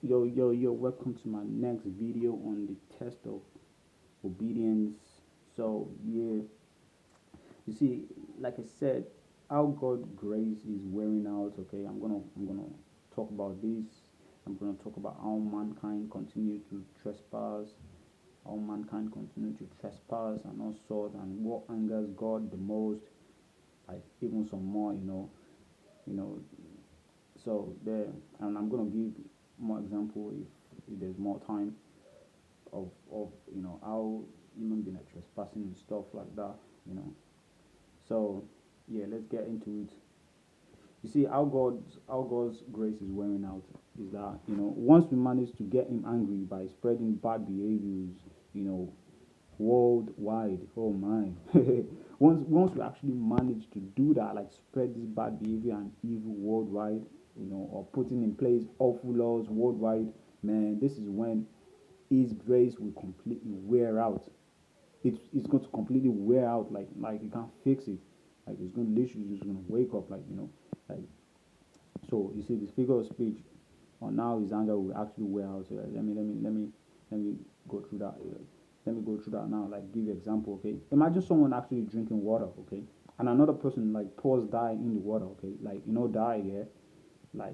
Yo, welcome to my next video on the test of obedience. So, yeah, you see, like I said, how God grace is wearing out. Okay, I'm gonna talk about this. I'm gonna talk about how mankind continue to trespass, how mankind continue to trespass and all sort, and what angers God the most. Like even some more, you know. So there, and I'm gonna give more example if there's more time of how human being are trespassing and stuff like that. You know, so yeah, let's get into it. You see how God's grace is wearing out is that once we manage to get Him angry by spreading bad behaviors, you know, worldwide. Oh my! once we actually manage to do that, like spread this bad behavior and evil worldwide, or putting in place awful laws worldwide, man, this is when His grace will completely wear out. It's going to completely wear out. Like you can't fix it. Like it's going to literally just going to wake up. Like so. You see, this figure of speech on now his anger will actually wear out. So let me go through that. Let me go through that now. Like give you example. Okay, imagine someone actually drinking water. Okay, and another person like pours dye in the water. Okay, like dye. Yeah, like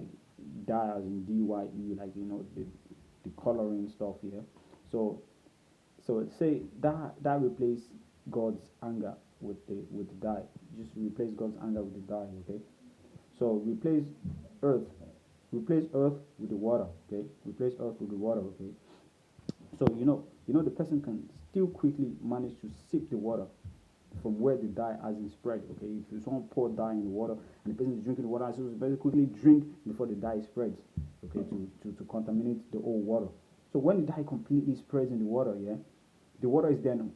dye as in DYE. Like the coloring stuff. Yeah. So say that replace God's anger with the dye. Just replace God's anger with the dye. Okay. So earth, replace earth with the water. Okay. Replace earth with the water. Okay. So the person can still quickly manage to sip the water from where the dye hasn't spread. Okay. If someone pour dye in the water and the person is drinking the water, so very quickly drink before the dye spreads. Okay. To contaminate the whole water. So when the dye completely spreads in the water, yeah, the water is then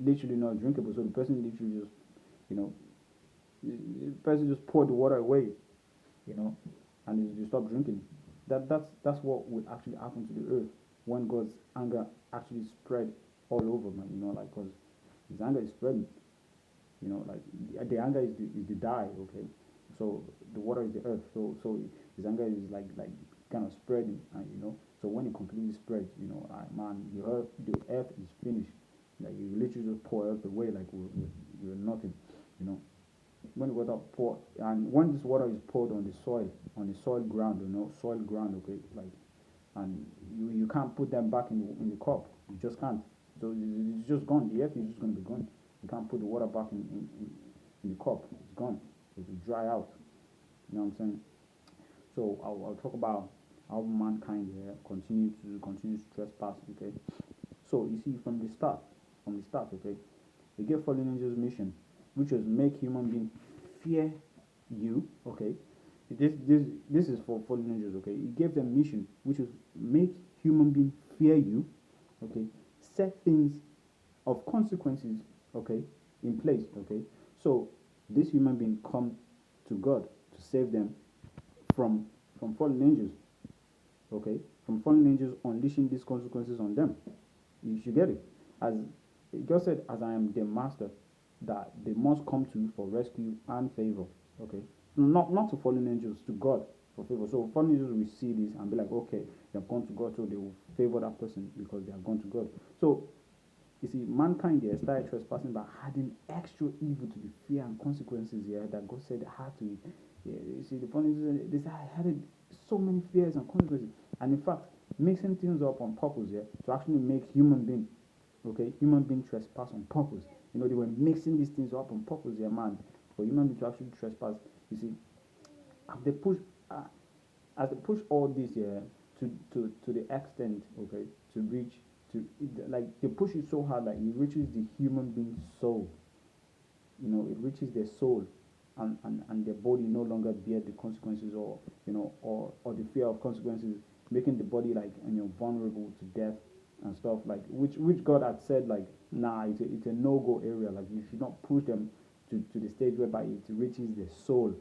literally not drinkable. So the person literally just you know the person just poured the water away, you know, and you stop drinking. That's what would actually happen to the earth when God's anger actually spread all over, man. Like because His anger is spreading. Like the anger is the dye, okay. So the water is the earth. So His anger is like kind of spreading, and So when it completely spreads, man, the earth is finished. Like you literally just pour earth away like we're nothing, you know when the water pour and when this water is poured on the soil ground, soil ground, okay, like, and you can't put them back in the cup. You just can't. So it's just gone. The earth is just going to be gone. You can't put the water back in the cup. It's gone. It will dry out. You know what I'm saying? So I'll talk about how mankind here continues to trespass. Okay. So you see, from the start, okay, they gave fallen angels mission, which was make human being fear you. Okay, this is for fallen angels. Okay, he gave them mission, which was make human being fear you. Okay, set things of consequences. Okay, in place. Okay, so this human being come to God to save them from fallen angels. Okay, from fallen angels unleashing these consequences on them. You should get it. As God said, as I am the master, that they must come to you for rescue and favor. Okay. Not to fallen angels, to God for favor. So fallen angels will see this and be like, okay, they have gone to God, so they will favor that person because they have gone to God. So you see, mankind here started trespassing by adding extra evil to the fear and consequences here that God said they had to. Yeah, you see, the funny is they added so many fears and consequences, and in fact, mixing things up on purpose here to actually make human being trespass on purpose. They were mixing these things up on purpose here, man, for human being to actually trespass. You see, as they push, uh, as they push all this here to the extent, okay, to reach to like they push it so hard that it reaches the human being's soul. It reaches their soul, and their body no longer bear the consequences, or the fear of consequences, making the body like vulnerable to death and stuff, like which God had said, like, nah, it's a no-go area. Like you should not push them to the stage whereby it reaches their soul.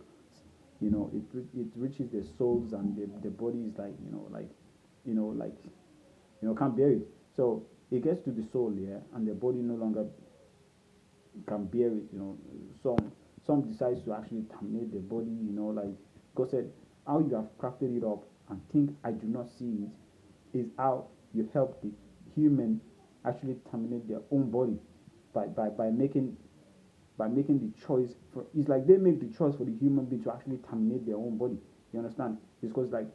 It reaches their souls, and the body is like, like, can't bear it. So it gets to the soul, yeah, and the body no longer can bear it. Some decides to actually terminate the body. Like God said, how you have crafted it up, and think I do not see it is how you help the human actually terminate their own body by making the choice for it's like they make the choice for the human being to actually terminate their own body. You understand? It's because like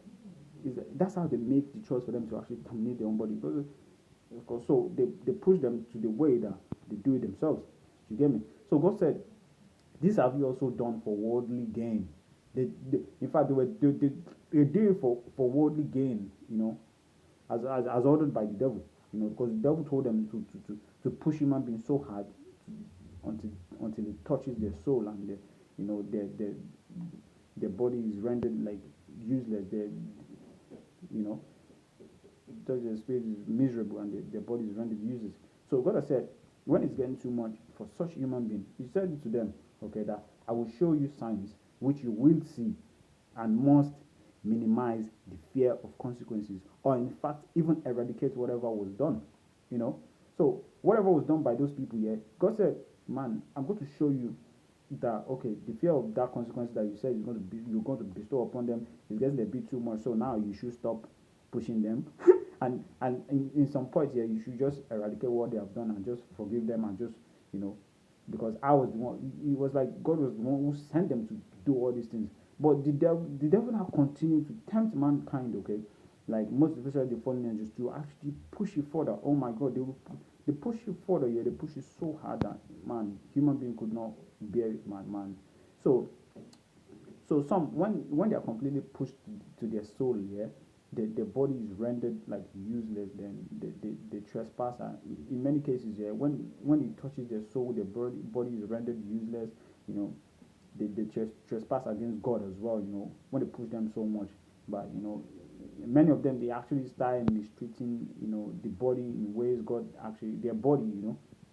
that's how they make the choice for them to actually terminate their own body. Because so they push them to the way that they do it themselves. You get me? So God said, "This have you also done for worldly gain." In fact, they did it for worldly gain. As ordered by the devil. Because the devil told them to push human beings so hard until until it touches their soul and their body is rendered like useless. You know their spirit is miserable and their body is rendered useless. So God has said, when it's getting too much for such human being, He said to them, okay, that I will show you signs which you will see and must minimize the fear of consequences, or in fact, even eradicate whatever was done. You know, so whatever was done by those people here, God said, man, I'm going to show you that okay, the fear of that consequence that you said you're going to bestow upon them is getting a bit too much. So now you should stop pushing them, and in some points here, you should just eradicate what they have done and just forgive them and just you know, because I was the one. It was like God was the one who sent them to do all these things. But the devil now continued to tempt mankind. Okay, like most especially the fallen angels to actually push you further. Oh my God, they push you further. Yeah, they push you so hard that man, human being could not bear it, man. So some when they are completely pushed to their soul, yeah, the body is rendered like useless. Then they trespass, and in many cases, yeah, when it touches their soul, their body is rendered useless. You know, they trespass against God as well. When they push them so much, but many of them they actually start mistreating the body in ways God actually their body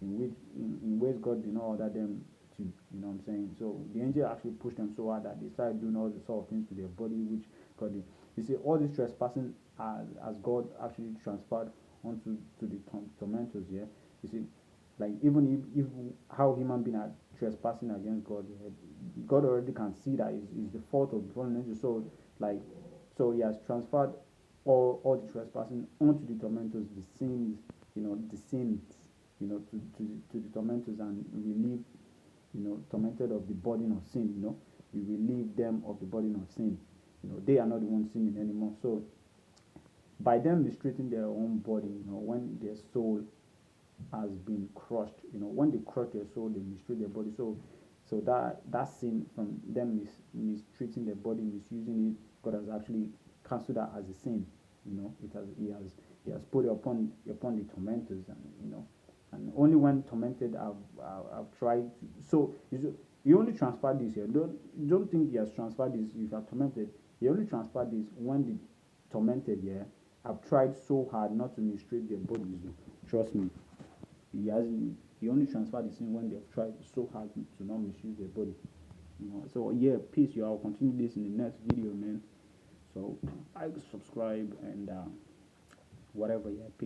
in ways God did not order them to. You know what I'm saying? So the angel actually pushed them so hard that they started doing all the sort of things to their body which God did. You see, all this trespassing as God actually transferred onto the tormentors. Yeah, you see, like even if how human beings are trespassing against God, yeah, God already can see that is the fault of the fallen angel. So like so he has transferred all the trespassing onto the tormentors, the sins, the sins, to the tormentors and relieve, tormented of the burden of sin, we relieve them of the burden of sin. They are not the ones sinning anymore. So by them mistreating their own body, when their soul has been crushed, when they crush their soul, they mistreat their body. So that sin from them mistreating their body, misusing it, God has actually cancelled that as a sin. He has put it upon the tormentors, and only when tormented I've tried to, so he only transferred this here. Don't think he has transferred this if you are tormented. He only transferred this when the tormented here have tried so hard not to mistreat their bodies. Trust me, he only transferred the sin when they've tried so hard to not misuse their body. So yeah, peace. I'll continue this in the next video, man. So like, subscribe, and whatever. Yeah, peace.